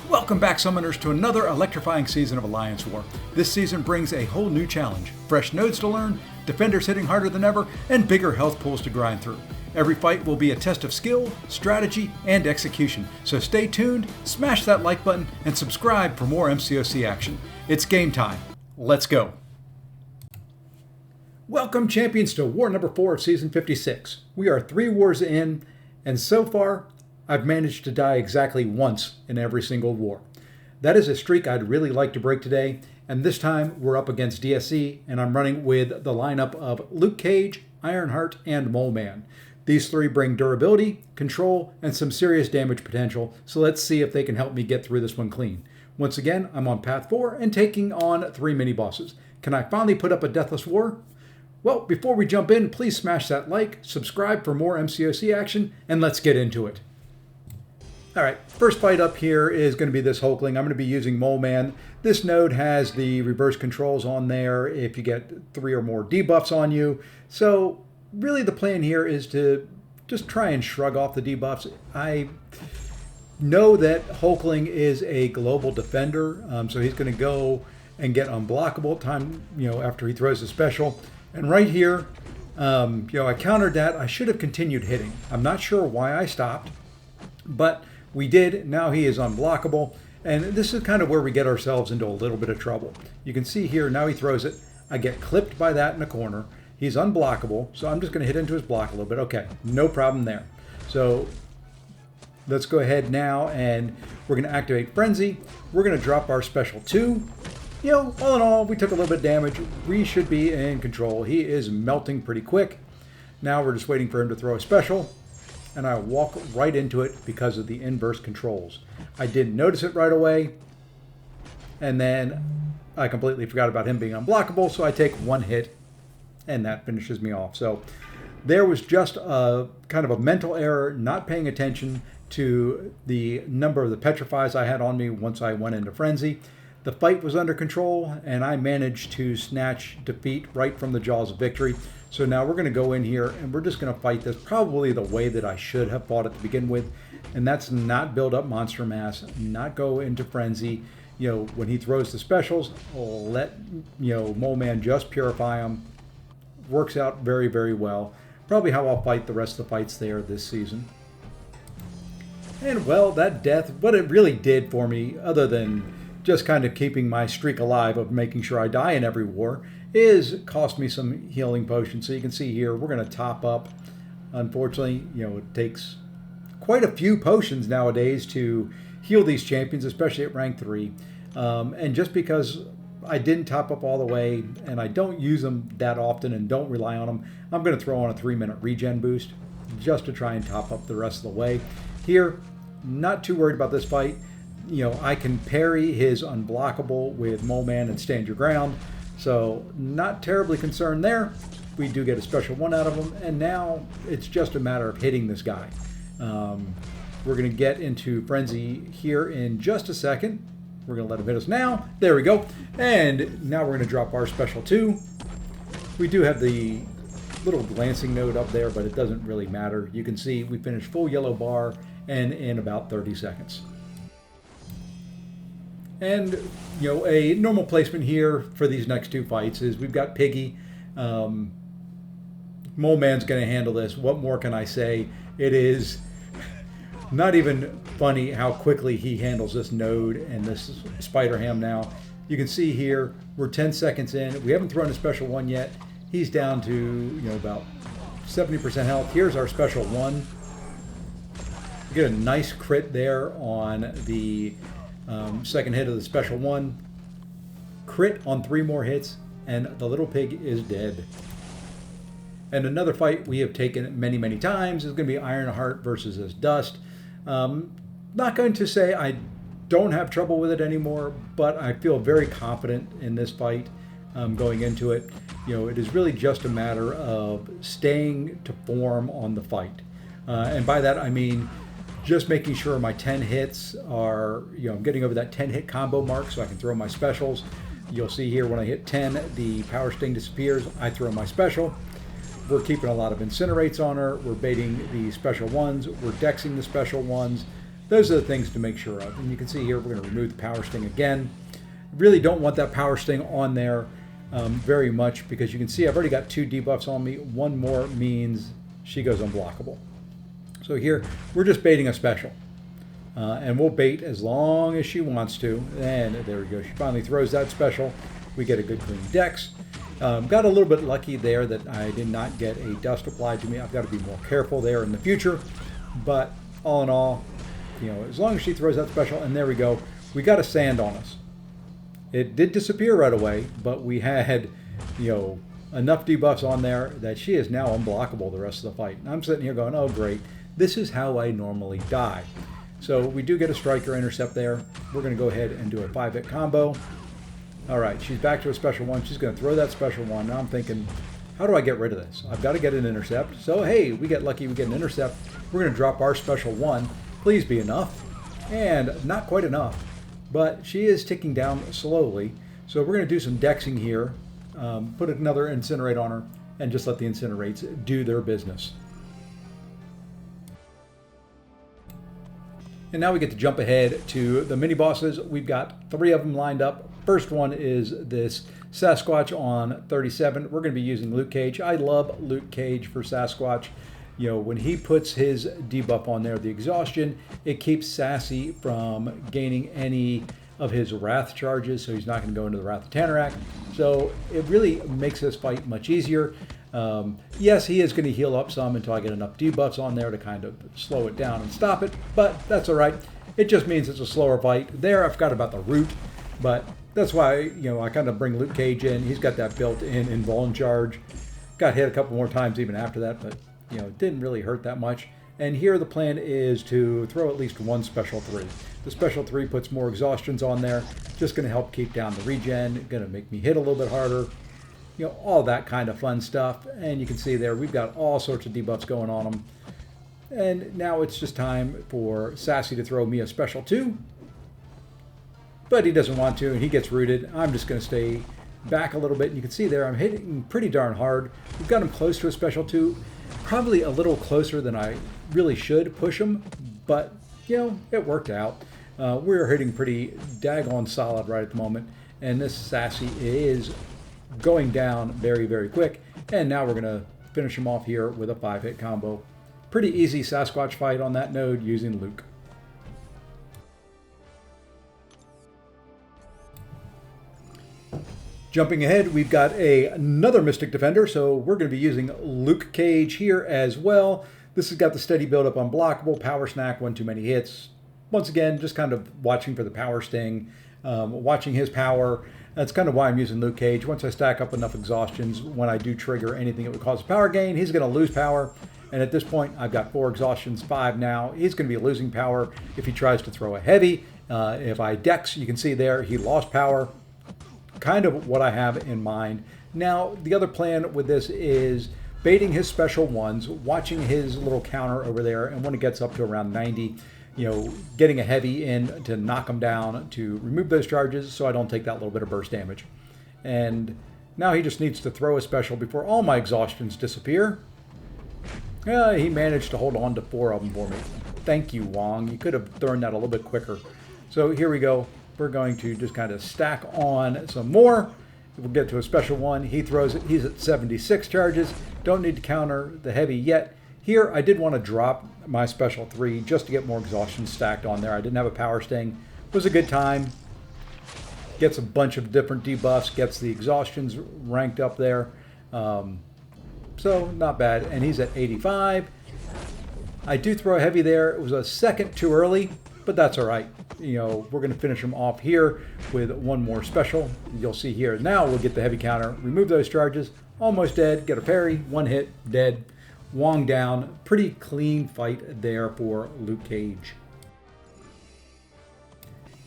Welcome back, Summoners, to another electrifying season of Alliance War. This season brings a whole new challenge, fresh nodes to learn, defenders hitting harder than ever, and bigger health pools to grind through. Every fight will be a test of skill, strategy, and execution, so stay tuned, smash that like button, and subscribe for more MCOC action. It's game time. Let's go. Welcome, champions, to War number 4 of Season 56. We are 3 wars in, and so far, I've managed to die exactly once in every single war. That is a streak I'd really like to break today, and this time we're up against DSE, and I'm running with the lineup of Lukecage, Ironheart, and Moleman. These 3 bring durability, control, and some serious damage potential, so let's see if they can help me get through this one clean. Once again, I'm on path 4 and taking on 3 mini-bosses. Can I finally put up a deathless war? Well, before we jump in, please smash that like, subscribe for more MCOC action, and let's get into it. Alright, first fight up here is going to be this Hulkling. I'm going to be using Moleman. This node has the reverse controls on there if you get 3 or more debuffs on you. So really the plan here is to just try and shrug off the debuffs. I know that Hulkling is a global defender, so he's going to go and get unblockable time, after he throws the special. And right here, I countered that. I should have continued hitting. I'm not sure why I stopped, but we did. Now he is unblockable, and this is kind of where we get ourselves into a little bit of trouble. You can see here, now he throws it. I get clipped by that in the corner. He's unblockable, so I'm just going to hit into his block a little bit. Okay, no problem there. So let's go ahead now, and we're going to activate Frenzy. We're going to drop our special 2. All in all, we took a little bit of damage. We should be in control. He is melting pretty quick. Now we're just waiting for him to throw a special, and I walk right into it because of the inverse controls. I didn't notice it right away, and then I completely forgot about him being unblockable, so I take 1 hit, and that finishes me off. So there was just a kind of a mental error, not paying attention to the number of the petrifies I had on me once I went into Frenzy. The fight was under control, and I managed to snatch defeat right from the jaws of victory. So now we're going to go in here, and we're just going to fight this probably the way that I should have fought it to begin with, and that's not build up monster mass, not go into Frenzy. When he throws the specials, let Moleman just purify him. Works out very, very well. Probably how I'll fight the rest of the fights there this season. And well, that death, what it really did for me, other than just kind of keeping my streak alive of making sure I die in every war, is cost me some healing potions. So you can see here, we're going to top up. Unfortunately, it takes quite a few potions nowadays to heal these champions, especially at rank 3. And just because I didn't top up all the way, and I don't use them that often and don't rely on them, I'm going to throw on a 3-minute regen boost just to try and top up the rest of the way. Here, not too worried about this fight. I can parry his unblockable with Moleman and stand your ground, so not terribly concerned there. We do get a special 1 out of him, and now it's just a matter of hitting this guy. We're going to get into Frenzy here in just a second. We're going to let him hit us now. There we go. And now we're going to drop our special 2. We do have the little glancing node up there, but it doesn't really matter. You can see we finished full yellow bar and in about 30 seconds. And, a normal placement here for these next 2 fights is we've got Piggy. Moleman's going to handle this. What more can I say? It is not even funny how quickly he handles this node and this Spider Ham now. You can see here, we're 10 seconds in. We haven't thrown a special 1 yet. He's down to, about 70% health. Here's our special 1. We get a nice crit there on the second hit of the special 1. Crit on 3 more hits, and the little pig is dead. And another fight we have taken many, many times is going to be Ironheart versus this Dust. Not going to say I don't have trouble with it anymore, but I feel very confident in this fight going into it. It is really just a matter of staying to form on the fight. And by that I mean just making sure my 10 hits are, I'm getting over that 10 hit combo mark so I can throw my specials. You'll see here when I hit 10, the power sting disappears. I throw my special. We're keeping a lot of incinerates on her. We're baiting the special ones. We're dexing the special ones. Those are the things to make sure of. And you can see here, we're going to remove the power sting again. Really don't want that power sting on there very much, because you can see I've already got 2 debuffs on me. One more means she goes unblockable. So here, we're just baiting a special. And we'll bait as long as she wants to. And there we go. She finally throws that special. We get a good clean dex. Got a little bit lucky there that I did not get a dust applied to me. I've got to be more careful there in the future. But all in all, you know, as long as she throws that special, and there we go. We got a sand on us. It did disappear right away, but we had, you know, enough debuffs on there that she is now unblockable the rest of the fight. And I'm sitting here going, oh great, this is how I normally die. So we do get a striker intercept there. We're going to go ahead and do a 5-hit combo. All right, she's back to a special one. She's going to throw that special one. Now I'm thinking, how do I get rid of this? I've got to get an intercept. So hey, we get lucky, we get an intercept. We're going to drop our special one. Please be enough. And not quite enough. But she is ticking down slowly. So we're going to do some dexing here. Put another incinerate on her and just let the incinerates do their business. And now we get to jump ahead to the mini bosses. We've got 3 of them lined up. First one is this Sasquatch on 37. We're going to be using Lukecage. I love Lukecage for Sasquatch. You know, when he puts his debuff on there, the exhaustion, it keeps Sassy from gaining any of his wrath charges, so he's not going to go into the Wrath of Tanarak. So it really makes this fight much easier. Yes, he is going to heal up some until I get enough debuffs on there to kind of slow it down and stop it, but that's all right. It just means it's a slower fight. There, I forgot about the root, but that's why, you know, I kind of bring Lukecage in. He's got that built-in invuln charge. Got hit a couple more times even after that, but, you know, it didn't really hurt that much. And here the plan is to throw at least one special 3. The special 3 puts more exhaustions on there, just going to help keep down the regen, going to make me hit a little bit harder. You know, all that kind of fun stuff. And you can see there, we've got all sorts of debuffs going on them. And now it's just time for Sassy to throw me a special 2. But he doesn't want to, and he gets rooted. I'm just going to stay back a little bit. And you can see there, I'm hitting pretty darn hard. We've got him close to a special 2. Probably a little closer than I really should push him. But, you know, it worked out. We're hitting pretty daggone solid right at the moment. And this Sassy is going down very, very quick. And now we're going to finish him off here with a 5-hit combo. Pretty easy Sasquatch fight on that node using Luke. Jumping ahead, we've got another Mystic Defender, so we're going to be using Lukecage here as well. This has got the steady build-up unblockable, power snack, 1 too many hits. Once again, just kind of watching for the power sting, watching his power. That's kind of why I'm using Lukecage. Once I stack up enough exhaustions, when I do trigger anything that would cause a power gain, he's going to lose power. And at this point, I've got 4 exhaustions, 5 now. He's going to be losing power if he tries to throw a heavy. If I dex, you can see there, he lost power. Kind of what I have in mind. Now, the other plan with this is baiting his special ones, watching his little counter over there, and when it gets up to around 90, you know, getting a heavy in to knock him down to remove those charges so I don't take that little bit of burst damage. And now he just needs to throw a special before all my exhaustions disappear. He managed to hold on to 4 of them for me. Thank you, Wong. You could have thrown that a little bit quicker. So here we go. We're going to just kind of stack on some more. We'll get to a special one. He throws it. He's at 76 charges. Don't need to counter the heavy yet. Here, I did want to drop my special 3 just to get more exhaustion stacked on there. I didn't have a power sting. It was a good time. Gets a bunch of different debuffs. Gets the exhaustions ranked up there. So, not bad. And he's at 85. I do throw a heavy there. It was a second too early, but that's all right. You know, we're going to finish him off here with 1 more special. You'll see here. Now we'll get the heavy counter, remove those charges. Almost dead. Get a parry. 1 hit. Dead. Wong down. Pretty clean fight there for Lukecage.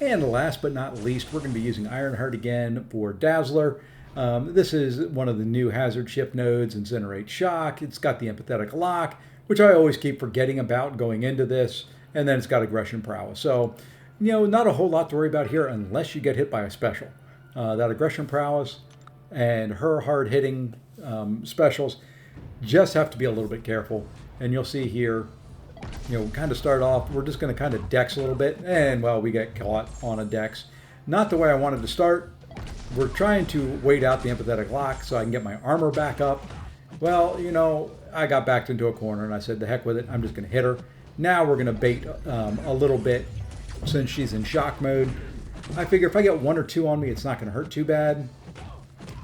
And last but not least, we're going to be using Ironheart again for Dazzler. This is one of the new hazard shift nodes, Incinerate Shock. It's got the empathetic lock, which I always keep forgetting about going into this. And then it's got aggression prowess. So, you know, not a whole lot to worry about here unless you get hit by a special. That aggression prowess and her hard-hitting specials just have to be a little bit careful. And you'll see here, kind of start off, we're just going to kind of dex a little bit, and well, we get caught on a dex. Not the way I wanted to start. We're trying to wait out the empathetic lock so I can get my armor back up. Well, I got backed into a corner and I said, the heck with it, I'm just going to hit her. Now we're going to bait a little bit since she's in shock mode. I figure if I get 1 or 2 on me, it's not going to hurt too bad.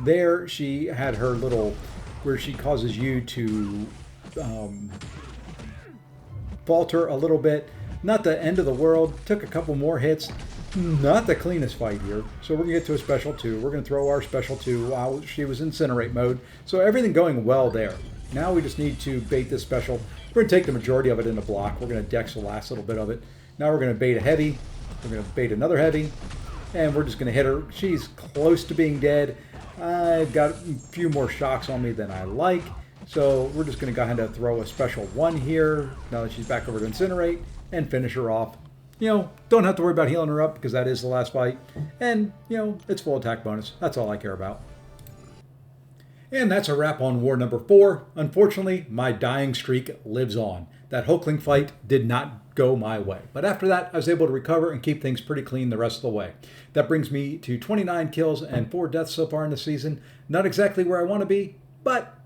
There, she had her little, where she causes you to falter a little bit. Not the end of the world. Took a couple more hits. Not the cleanest fight here. So we're going to get to a special 2. We're going to throw our special 2 while she was incinerate mode. So everything going well there. Now we just need to bait this special. We're going to take the majority of it in the block. We're going to dex the last little bit of it. Now we're going to bait a heavy. We're going to bait another heavy. And we're just going to hit her. She's close to being dead. I've got a few more shocks on me than I like. So we're just going to go ahead and throw a special 1 here. Now that she's back over to incinerate. And finish her off. Don't have to worry about healing her up because that is the last fight. And, it's full attack bonus. That's all I care about. And that's a wrap on war number 4. Unfortunately, my dying streak lives on. That Hulkling fight did not go my way. But after that, I was able to recover and keep things pretty clean the rest of the way. That brings me to 29 kills and 4 deaths so far in the season. Not exactly where I want to be, but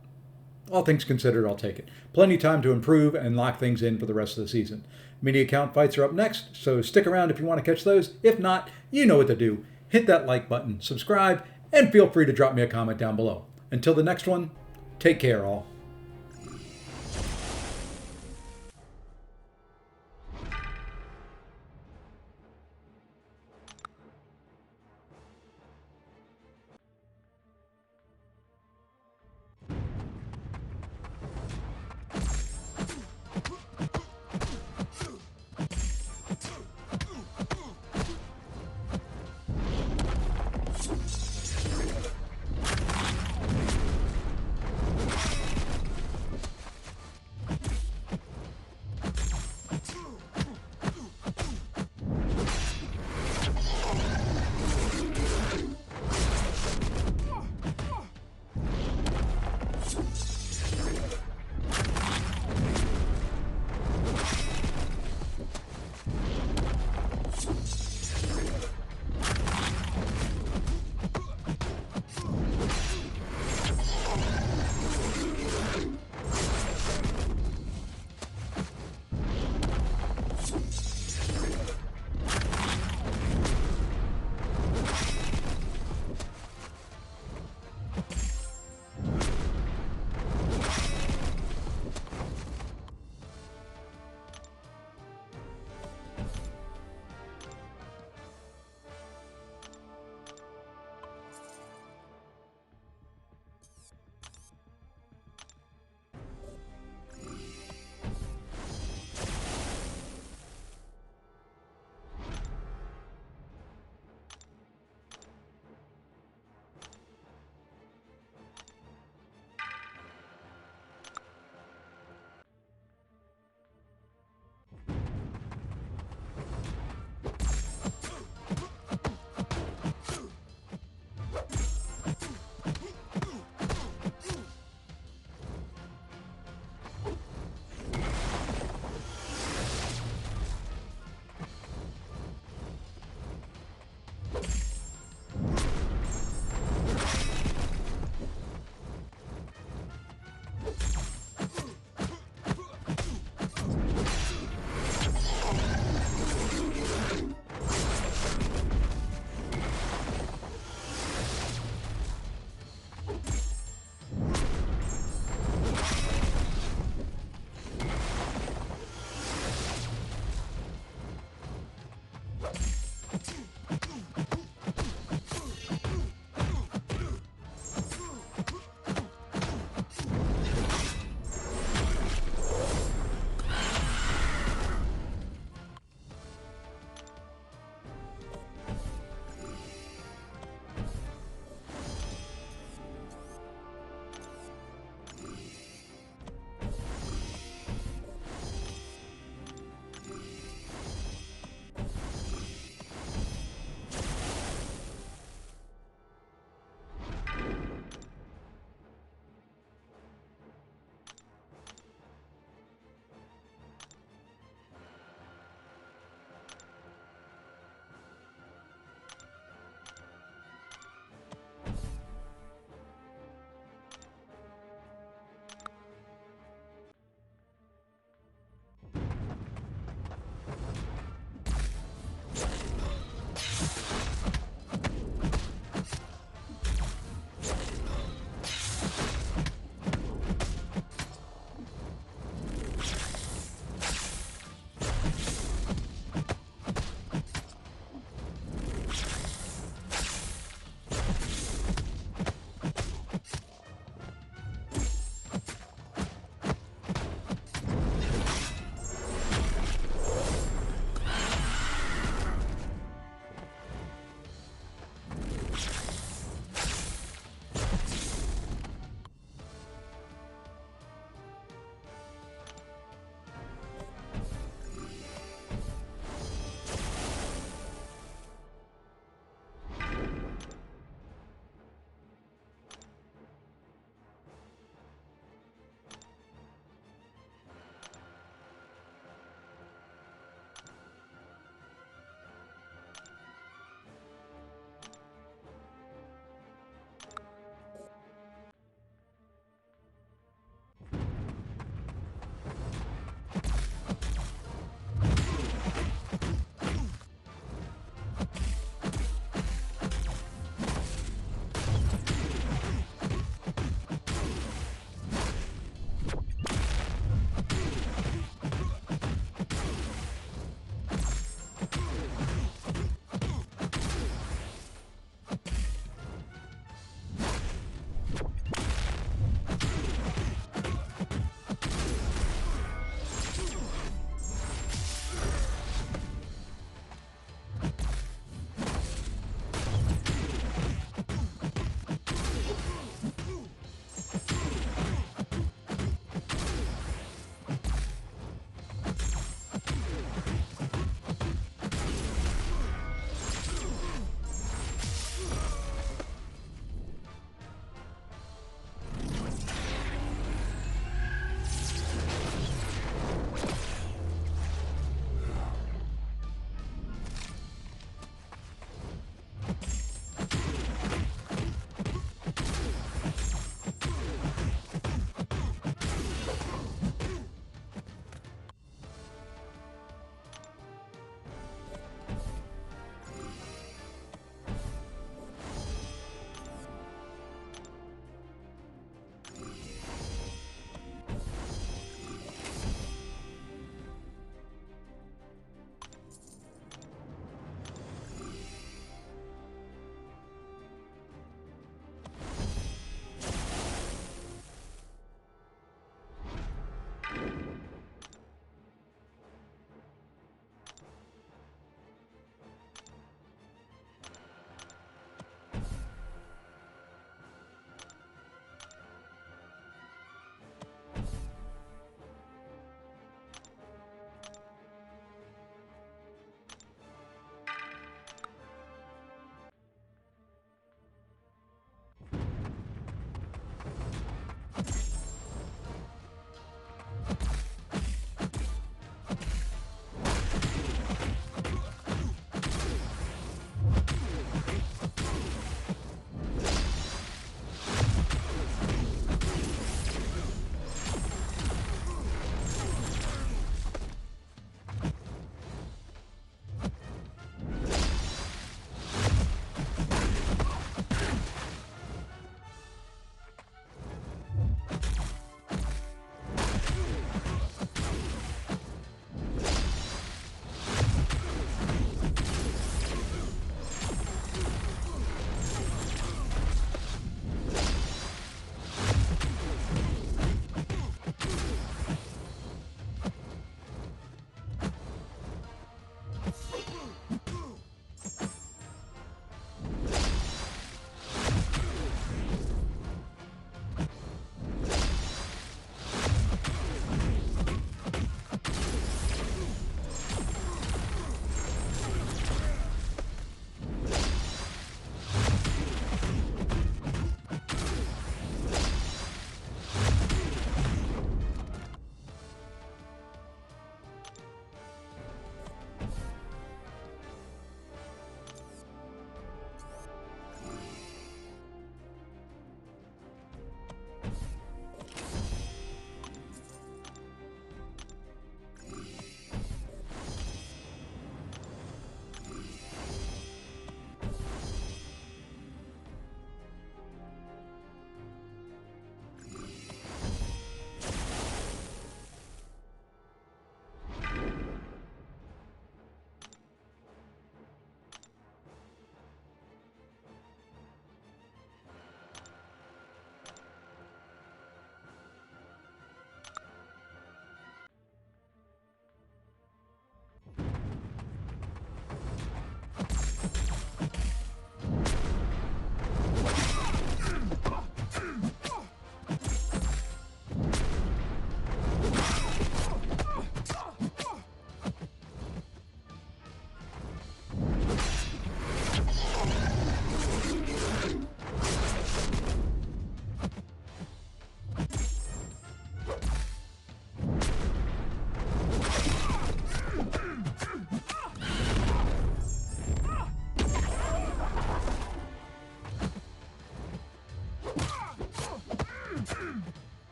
all things considered, I'll take it. Plenty of time to improve and lock things in for the rest of the season. Mini account fights are up next, so stick around if you want to catch those. If not, you know what to do. Hit that like button, subscribe, and feel free to drop me a comment down below. Until the next one, take care all.